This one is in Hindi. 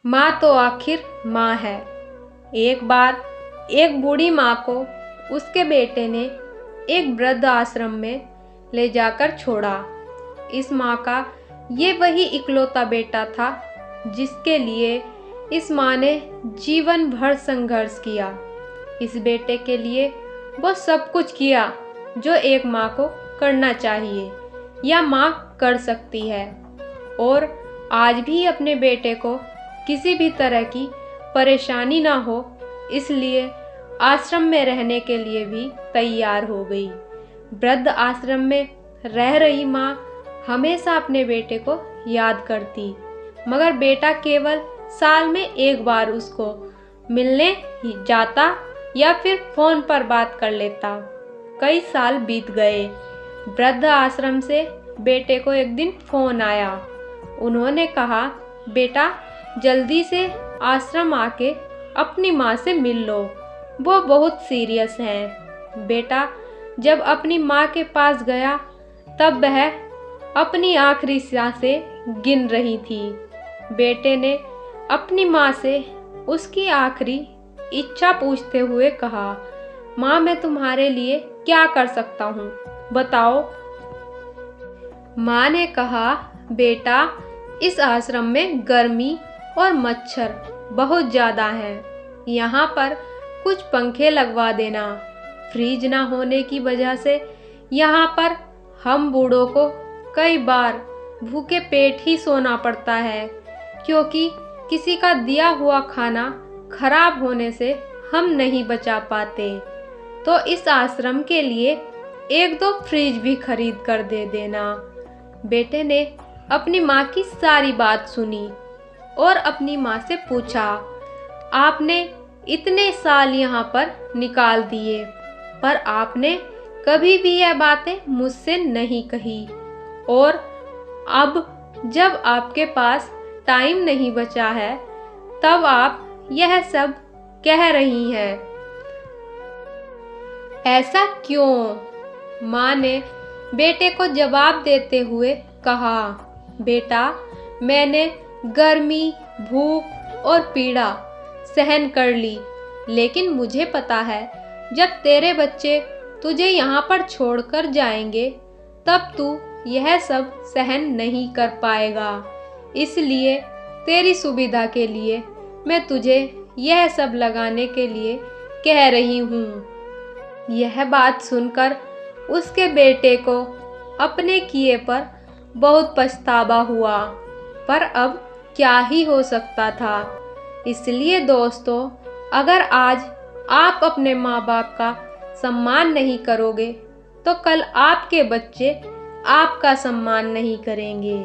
माँ तो आखिर माँ है। एक बार एक बूढ़ी माँ को उसके बेटे ने एक वृद्ध आश्रम में ले जाकर छोड़ा। इस माँ का ये वही इकलौता बेटा था जिसके लिए इस माँ ने जीवन भर संघर्ष किया। इस बेटे के लिए वो सब कुछ किया जो एक माँ को करना चाहिए या माँ कर सकती है, और आज भी अपने बेटे को किसी भी तरह की परेशानी ना हो इसलिए आश्रम में रहने के लिए भी तैयार हो गई। वृद्ध आश्रम में रह रही माँ हमेशा अपने बेटे को याद करती, मगर बेटा केवल साल में एक बार उसको मिलने ही जाता या फिर फोन पर बात कर लेता। कई साल बीत गए। वृद्ध आश्रम से बेटे को एक दिन फोन आया। उन्होंने कहा, बेटा जल्दी से आश्रम आके अपनी माँ से मिल लो, वो बहुत सीरियस हैं। बेटा जब अपनी माँ के पास गया तब वह अपनी आखिरी सांसें गिन रही थी। बेटे ने अपनी माँ से उसकी आखिरी इच्छा पूछते हुए कहा, माँ मैं तुम्हारे लिए क्या कर सकता हूँ, बताओ। माँ ने कहा, बेटा इस आश्रम में गर्मी और मच्छर बहुत ज़्यादा हैं। यहाँ पर कुछ पंखे लगवा देना। फ्रिज ना होने की वजह से यहाँ पर हम बूढ़ों को कई बार भूखे पेट ही सोना पड़ता है, क्योंकि किसी का दिया हुआ खाना खराब होने से हम नहीं बचा पाते। तो इस आश्रम के लिए एक दो फ्रिज भी खरीद कर दे देना। बेटे ने अपनी माँ की सारी बात सुनी और अपनी माँ से पूछा, आपने इतने साल यहाँ पर निकाल दिए पर आपने कभी भी यह बातें मुझसे नहीं कही, और अब जब आपके पास टाइम नहीं बचा है तब आप यह सब कह रही हैं। ऐसा क्यों? माँ ने बेटे को जवाब देते हुए कहा, बेटा मैंने गर्मी, भूख और पीड़ा सहन कर ली, लेकिन मुझे पता है जब तेरे बच्चे तुझे यहाँ पर छोड़कर जाएंगे तब तू यह सब सहन नहीं कर पाएगा। इसलिए तेरी सुविधा के लिए मैं तुझे यह सब लगाने के लिए कह रही हूँ। यह बात सुनकर उसके बेटे को अपने किए पर बहुत पछतावा हुआ, पर अब क्या ही हो सकता था। इसलिए दोस्तों, अगर आज आप अपने माँ बाप का सम्मान नहीं करोगे तो कल आपके बच्चे आपका सम्मान नहीं करेंगे।